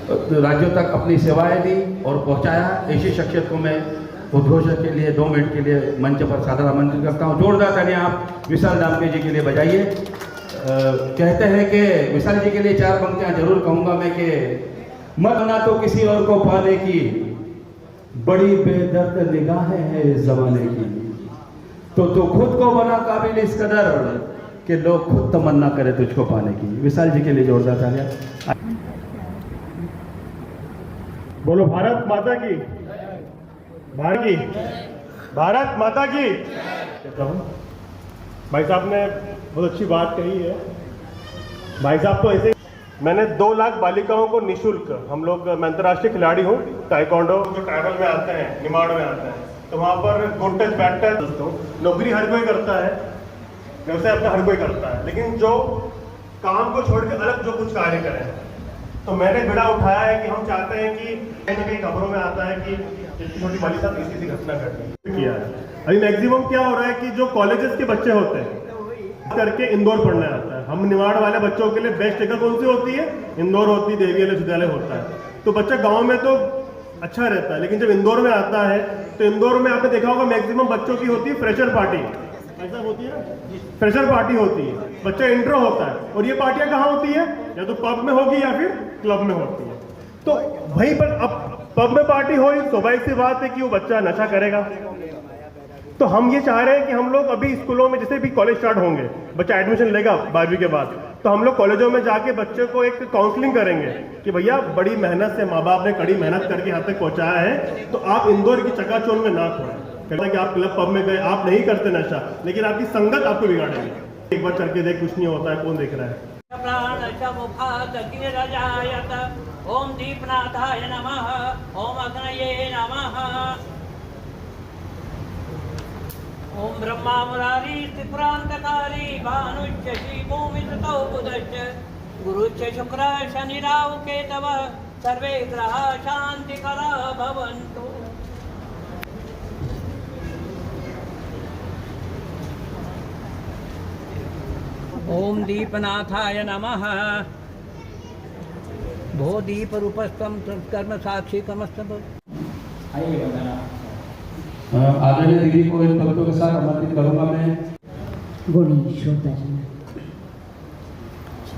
राज्यों तक अपनी सेवाएं दी और पहुंचाया। ऐसी शख्सियत को मैं उद्घोषक के लिए 2 मिनट के लिए मंच पर सादर आमंत्रित करता हूँ। जोरदार तालियां आप विशाल दामके जी के लिए बजाइए। कहते हैं कि विशाल जी के लिए 4 पंक्तियां जरूर कहूँगा मैं कि मत बना तो किसी और को पाने की, बड़ी बेदर्द निगाहें हैं इस जमाने की, तो तू खुद को बना काबिल इस कदर कि लोग खुद तमन्ना करे तुझको पाने की। विशाल जी के लिए जोरदार तालियां। बोलो भारत माता की, भारत माता की। कहता हूँ भाई साहब ने बहुत अच्छी बात कही है। भाई साहब तो ऐसे, मैंने 2 लाख बालिकाओं को निशुल्क, हम लोग, मैं अंतर्राष्ट्रीय खिलाड़ी हूँ ताइक्वांडो, जो ट्राइबल में आते हैं, निमाड़ में आते हैं, तो वहाँ पर गुड टच बैड टच, नौकरी हर कोई करता है, व्यवसाय अपना हर कोई करता है, लेकिन जो काम को छोड़ के अलग जो कुछ कार्य करें, तो मैंने बेड़ा उठाया है कि हम चाहते हैं कि कहीं ना कहीं खबरों में आता है कि इतनी छोटी बालिका ऐसी घटना घट किया है। अभी मैक्सिमम क्या हो रहा है कि जो कॉलेजेस के बच्चे होते हैं करके इंदौर पढ़ने आता है। हम निमाड़ वाले बच्चों के लिए बेस्ट जगह कौन सी होती है? इंदौर होती है, देवी विश्वविद्यालय होता है। तो बच्चा गांव में तो अच्छा रहता है, लेकिन जब इंदौर में आता है तो इंदौर में आपने देखा होगा मैक्सिमम बच्चों की होती है फ्रेशर पार्टी, ऐसा होती है, फ्रेशर पार्टी होती है, बच्चा इंट्रो होता है। और ये पार्टियां कहाँ होती है? या तो पब में होगी या फिर क्लब में होती है। तो वहीं पर अब पब में पार्टी हो, स्वाभाविक सी बात है कि वो बच्चा नशा करेगा। तो हम ये चाह रहे हैं कि हम लोग अभी स्कूलों में, जैसे भी कॉलेज स्टार्ट होंगे, बच्चा एडमिशन लेगा 12वीं के बाद, तो हम लोग कॉलेजों में जाके बच्चे को एक काउंसलिंग करेंगे कि भैया बड़ी मेहनत से माँ बाप ने कड़ी मेहनत करके यहाँ तक पहुँचाया है, तो आप इंदौर की चकाचौंध में ना खोएं। कहता है कि आप क्लब पब में गए, आप नहीं करते नशा, लेकिन आपकी संगत आपको बिगाड़ेगी। एक बार चल के देख, कुछ नहीं होता है, कौन देख रहा है। ओम दीपनाथाय नमः, ओम अग्नये नमः, ओम ब्रह्मा मुरारी त्रिपुरांतकारी भानुश्च श्रीभूमिसुतौ बुधश्च गुरुश्च शुक्र शनिराहु केतवः सर्वे ग्रहा शान्तिकरा भवन्तु। ओम दीपनाथाय नमः, भो दीप रूपस्थम कर्म साक्षी कर्मस्तम। आदरणीय दीदी को इन भक्तों के साथ आमंत्रित करूंगा मैं। गुणी श्रोता जी,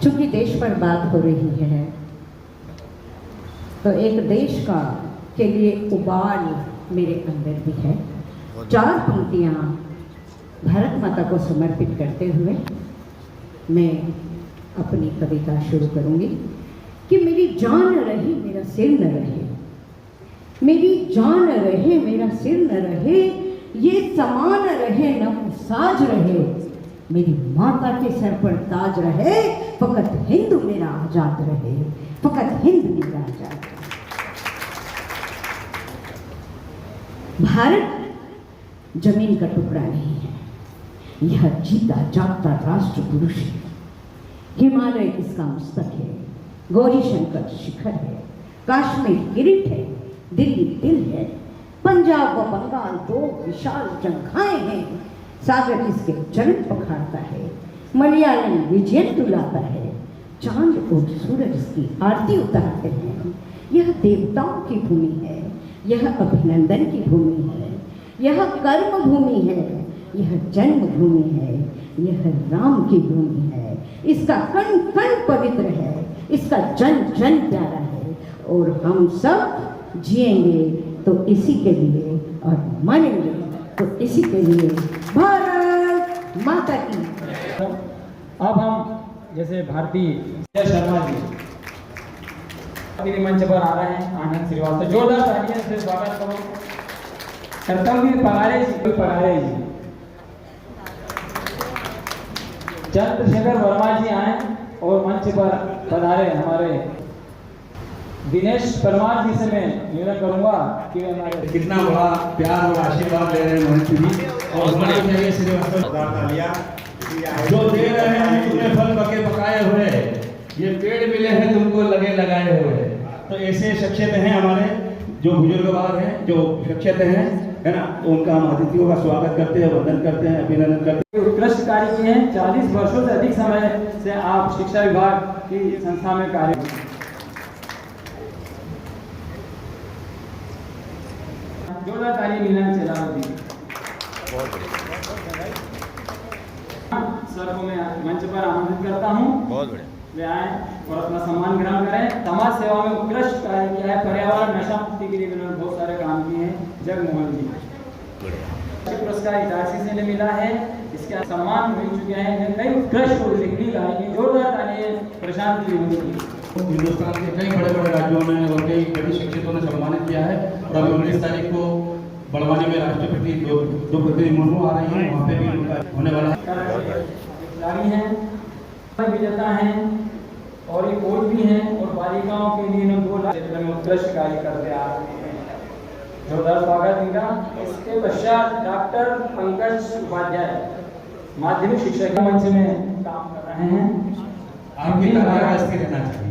चूंकि देश पर बात हो रही है तो एक देश का के लिए उबाल मेरे अंदर भी है। 4 पंक्तियां भारत माता को समर्पित करते हुए मैं अपनी कविता शुरू करूंगी कि मेरी जान रहे मेरा सिर न रहे, मेरी जान रहे मेरा सिर न रहे, ये समान रहे न साज रहे, मेरी माता के सर पर ताज रहे, फकत हिंद मेरा आजाद रहे, फकत हिंद मेरा आजाद रहे। भारत जमीन का टुकड़ा नहीं है, यह जीता जागता राष्ट्र पुरुष है। हिमालय इसका मस्तक है, गौरी शंकर शिखर है, कश्मीर किरीट है, दिल्ली दिल है, पंजाब व बंगाल 2 विशाल जंघाएं हैं, सागर इसके चरण पखारता है, मलयालम विजयन तुलाता है, चांद और सूरज इसकी आरती उतारते हैं। यह देवताओं की भूमि है, यह अभिनंदन की भूमि है, यह कर्म भूमि है, यह जन्म भूमि है, यह राम की भूमि है। इसका कण कण पवित्र है, इसका जन जन प्यारा है, और हम सब जिएंगे तो इसी के लिए और मरेंगे तो इसी के लिए। भारत माता की। अब हम जैसे भारतीय शर्मा जी मंच पर आ रहे हैं, आनंद श्रीवास्तव, जोरदार तालियों से स्वागत करो। कर्तव्य पगारे जी, चंद्रशेखर वर्मा जी आए और मंच पर पधारे। हमारे दिनेश परमार जी से मैं निवेदन करूंगा कि हमारे कितना बड़ा प्यार और आशीर्वाद ले रहे हैं मंच जी, और होना चाहिए श्रीवास्तव जो दे रहे हैं तुम्हें फल पके पकाए हुए, ये पेड़ मिले हैं तुमको लगे लगाए हुए। तो ऐसे शख्सियत हैं हमारे जो बुजुर्गवार हैं, जो शख्सियत हैं, है ना, तो उनका हम अतिथियों का स्वागत करते हैं, वंदन करते हैं, अभिनंदन करते हैं। उत्कृष्ट कार्य किए हैं, 40 वर्षों से अधिक समय से आप शिक्षा विभाग की संस्था में कार्य। जोरदार ताली नीलम चलावती। सर को मैं मंच पर आमंत्रित करता हूँ, बहुत बढ़िया। वे आए और अपना सम्मान ग्रहण करें। समाज सेवा में उत्कृष्ट कार्य किया है, पर्यावरण नशा मुक्ति के लिए उन्होंने बहुत सारे काम किए हैं। जगमोहन जी पुरस्कार इटारसी से मिला है, इसके सम्मान मिल चुके हैं। कई उत्कृष्ट लिखनी गाएंगे, जोरदार ताली प्रशांत जी की। हिंदुस्तान के कई बड़े बड़े राज्यों में और कई बड़ी शिक्षकों ने सम्मानित किया है और अभी 19 तारीख को बड़वानी में राष्ट्रपति द्रौपदी मुर्मू आ रही हैं, वहाँ पे भी उनका होने वाला खिलाड़ी हैं, विजेता हैं और ये कोच भी हैं और बालिकाओं के लिए इन्होंने 2 लाख क्षेत्र में उत्कृष्ट कार्य करते आ रहे हैं। जोरदार स्वागत इनका। इसके पश्चात डॉक्टर पंकज उपाध्याय माध्यमिक शिक्षक के मंच में काम कर रहे हैं। आपकी तारीफ रहना चाहिए।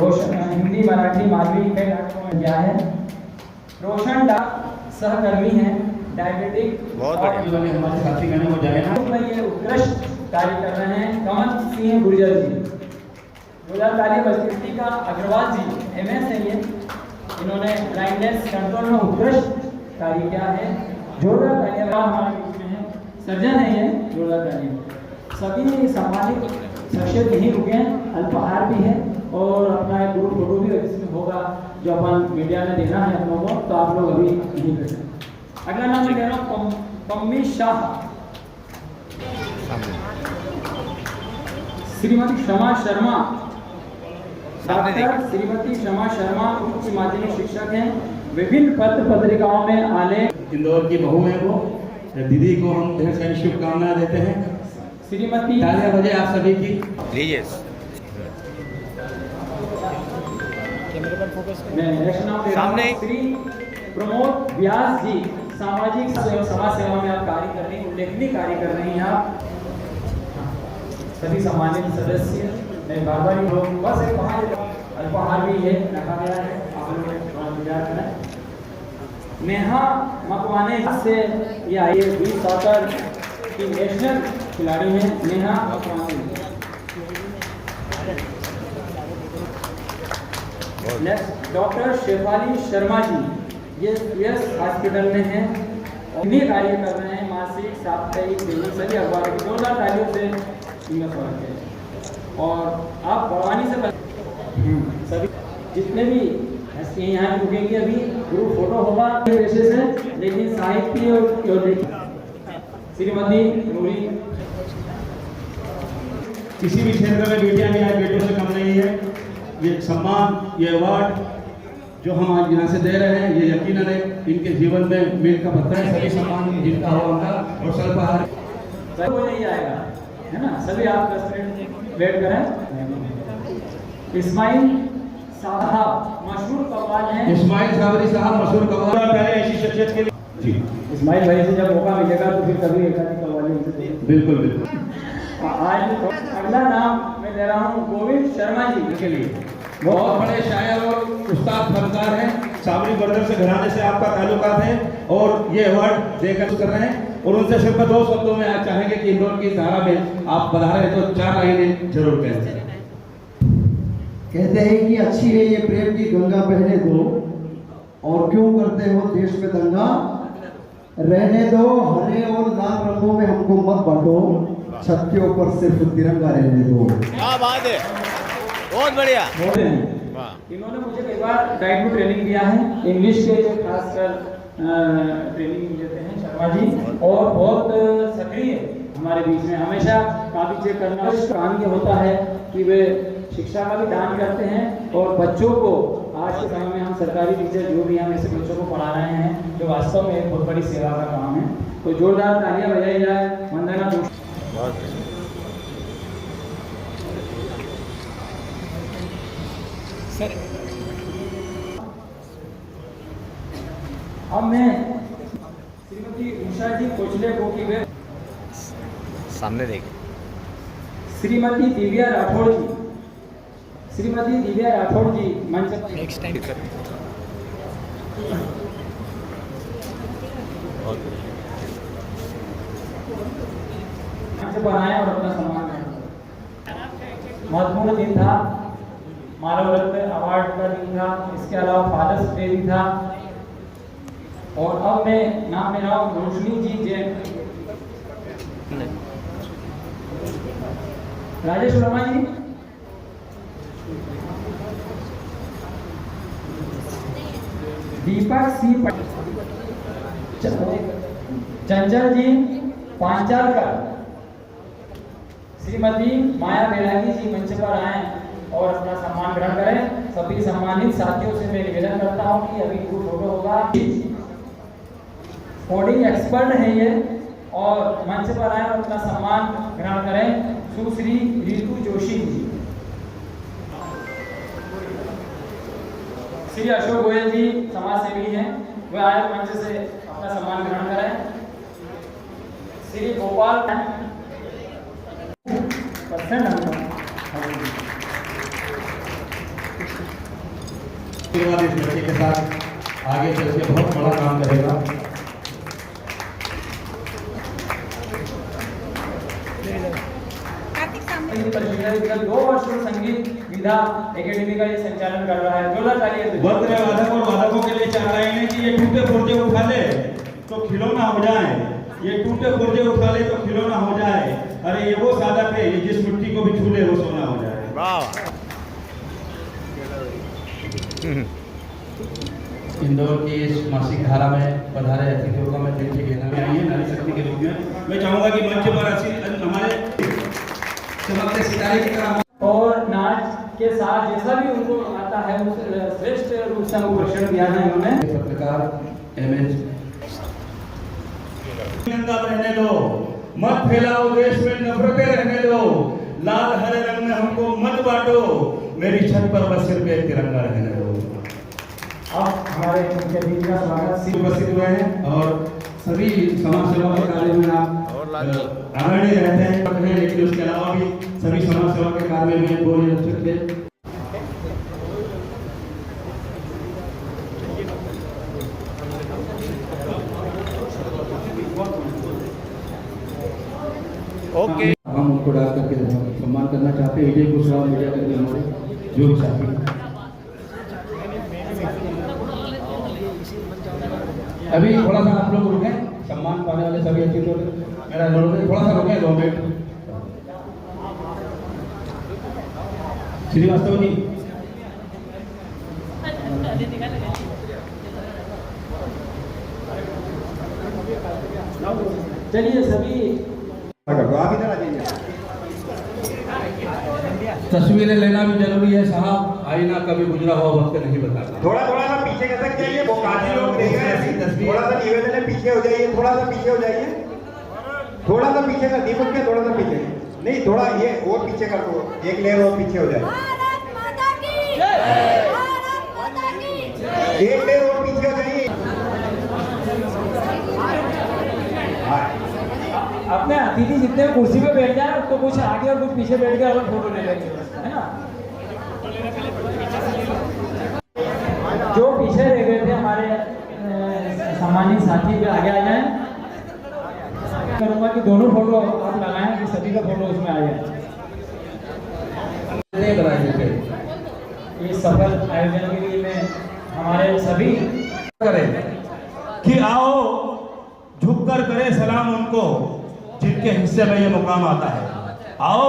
रोशन हिंदी मराठी माध्यमिक में डॉक्टर किया है। रोशन सहकर्मी हैं डायबिटिक बहुत और बढ़िया। हमारे साथी गण हो जाए ना, ये उत्कृष्ट कार्य कर रहे हैं। कमल सिंह गुर्जर जी, जोरदार ताली बस्ती का अग्रवाल जी MS है ये, इन्होंने ब्लाइंडनेस कंट्रोल में उत्कृष्ट कार्य किया है। जोरदार तालियां हमारे बीच में है। सर्जन है ये, जोरदार तालियां। सभी सम्मानित शख्सियत यहीं रुके हैं, अल्पाहार भी है और अपना एक ग्रुप फोटो भी इसमें होगा जो अपन मीडिया में देना है हम लोगों को, तो आप लोग अभी यहीं पे हैं। अगला नाम मैं ले रहा हूँ पम्मी शाह, श्रीमती क्षमा शर्मा, डॉक्टर श्रीमती क्षमा शर्मा उच्च माध्यमिक शिक्षक हैं। विभिन्न पत्र पत्रिकाओं में आले इंदौर की बहू है वो, दीदी को हम ढेर सारी शुभकामनाएं देते हैं। श्रीमती तालियां बजे आप सभी की। लीजिए। मैं नेक्स्ट नाम ले रहा हूं, श्री प्रमोद व्यास जी, सामाजिक समाज सेवा में आप कार्य कर रही हैं, उल्लेखनीय कार्य कर रही हैं आप। सभी सम्मानित सदस्य मैं बार-बार ही लोग बस एक अल्पाहार भी है रखा गया है, आप लोग इंतजार करें। नेहा मकवाने से ये आई है, बीच सॉकर की नेशनल खिलाड़ी हैं नेहा मकवाने। नेक्स्ट डॉक्टर शेफाली शर्मा जी, ये CS हॉस्पिटल में हैं और ये कार्य कर रहे हैं। मासिक साप्ताहिक दैनिक सभी अखबारों की जोरदार तालियों से इनका स्वागत है। और आप बड़वानी से सभी जितने भी हस्तियाँ यहाँ रुकेंगे, अभी ग्रुप फोटो होगा पेशे से, लेकिन साहित्य और श्रीमती नूरी। किसी भी क्षेत्र में बेटियां भी आज बेटों से कम नहीं है। ये सम्मान, ये अवार्ड जो हम आज यहाँ से दे रहे हैं, ये यकीनन इनके जीवन में मील का पत्थर है। सभी सम्मान जिनका हो उनका और स्वल्पाहार कोई नहीं जाएगा, है ना। सभी आप 10 मिनट वेट करें। इस्माइल साहब मशहूर कव्वाल हैं। इस्माइल सावरी साहब मशहूर कव्वाल, पहले ऐसी शख्सियत के लिए जी इस्माइल भाई से जब मौका मिलेगा तो फिर कभी एक आधी कव्वाली उनसे देंगे। बिल्कुल बिल्कुल। आज अगला नाम मैं ले रहा हूँ गोविंद शर्मा जी के लिए। बहुत बड़े शायर और उस्ताद फनकार हैं। सावरी ब्रदर से घराने से आपका ताल्लुकात है और ये अवार्ड देकर कर रहे हैं। और उनसे सिर्फ 2 शब्दों में आज चाहेंगे कि इंदौर की धारा में आप पधारे तो 4 लाइनें जरूर कहें। कहते हैं कि अच्छी है ये प्रेम की गंगा बहने दो, और क्यों करते हो देश में दंगा, रहने दो हरे और लाल रंगों में हमको मत बांटो, छत के ऊपर सिर्फ तिरंगा रहने दो। क्या बात है, बहुत बढ़िया। इन्होंने मुझे कई बार गाइड में ट्रेनिंग दिया है, इंग्लिश के जो खासकर ट्रेनिंग देते हैं शर्मा जी, और बहुत सक्रिय हमारे बीच में, हमेशा काफी चेक करना काम ये होता है कि वे शिक्षा का भी दान करते हैं और बच्चों को आज के समय में हम सरकारी टीचर जो भी हम ऐसे बच्चों को पढ़ा रहे हैं, जो वास्तव में एक बहुत बड़ी सेवा का काम है। तो जोरदार तालियां बजाई जाए। वंदना सर, अब मैं श्रीमती उषा जी कोचले को की वे सामने देखिए। श्रीमती दिव्या राठौड़ जी, श्रीमती दिव्या राठौड़ जी मंच पर नेक्स्ट टाइम आए और अपना सम्मान करें। महत्वपूर्ण दिन था, मानव रत्न अवार्ड का दिन था, इसके अलावा फादर्स डे भी था। और अब मैं नाम ले रहा हूँ रोशनी जी जैन। राजेश वर्मा जी, दीपक सी चंचल जी पांचालकर, श्रीमती माया बैरागी जी मंच पर आए और अपना सम्मान ग्रहण करें। सभी सम्मानित साथियों से मैं निवेदन करता हूं कि अभी ग्रुप फोटो होगा। कोडिंग एक्सपर्ट है ये और मंच पर आए और अपना सम्मान ग्रहण करें। सुश्री रितु जोशी जी, श्री अशोक गोयल जी समाज सेवी हैं, वे आए मंच से अपना सम्मान ग्रहण करें। श्री गोपाल इस बच्चे के साथ आगे चल के बहुत बड़ा काम करेगा। पिछले 2 वर्षों संगीत विधा एकेडमी का ये संचालन कर रहा है। जोरदार तालियां। वक्र वादक और वादकों के लिए चाह रहे हैं कि ये टूटे पुर्जे उठा ले तो खिलौना हो जाए, ये टूटे पुर्जे उठा ले तो खिलौना हो जाए। अरे ये वो साधक है, ये जिस मिट्टी को भी छू ले वो सोना हो जाए। वाह। इंदौर की इस मासिक धारा में पधारे अतिथियों का मैं दिल से कहना में आई है नारी शक्ति के रूप में। मैं चाहूंगा कि मंच पर हमारे चमकते सितारे की तरह और नाच के साथ जैसा भी उनको आता है उस श्रेष्ठ रूप से प्रदर्शन किया है उन्होंने। पत्रकार एमएच गंगा रहने दो, मत फैलाओ देश में नफरतें रहने दो, लाल हरे रंग में हमको मत बांटो, मेरी छत पर बस सिर्फ एक तिरंगा रहने दो। अब हमारे मुख्य अतिथि का स्वागत उपस्थित हुए हैं और सभी समाज सेवा के कार्य में आप आगे रहते हैं, लेकिन उसके अलावा भी सभी समाज सेवा के कार्य में बोल नहीं सकते। ओके। हम उनको डाल करके सम्मान करना चाहते हैं। विजय कुशवाहा मीडिया करके हमारे जो भी साथी अभी थोड़ा सा आप लोग रुके, सम्मान पाने वाले सभी अतिथियों मेरा थोड़ा सा रुके 2 मिनट। श्रीवास्तव जी चलिए सभी तस्वीरें लेना भी जरूरी है साहब, आईना कभी गुजरा हुआ वक्त नहीं बताता। थोड़ा थोड़ा सा पीछे कर सकते हैं, वो काफी लोग देख रहे हैं। थोड़ा सा निवेदन है, पीछे हो जाइए, थोड़ा सा पीछे हो जाइए, थोड़ा सा पीछे कर दीपक के, थोड़ा सा पीछे नहीं, थोड़ा ये और पीछे कर दो, एक लेयर और पीछे हो जाए, एक लेयर और पीछे हो जाइए। अपने अतिथि जितने कुर्सी पे बैठ जाए तो कुछ आगे और कुछ पीछे बैठ के अपन फोटो ले लेंगे, है ना। जो पीछे रह गए थे हमारे सम्मानित साथी भी आगे आ जाए। करूंगा कि दोनों फोटो आप लगाएं कि सभी का फोटो उसमें आ जाए। इस सफल आयोजन के लिए मैं हमारे सभी करें कि आओ झुककर करें सलाम उनको जिनके हिस्से में ये मुकाम आता है। आओ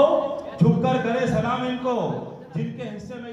झुककर करें सलाम इनको जिनके हिस्से में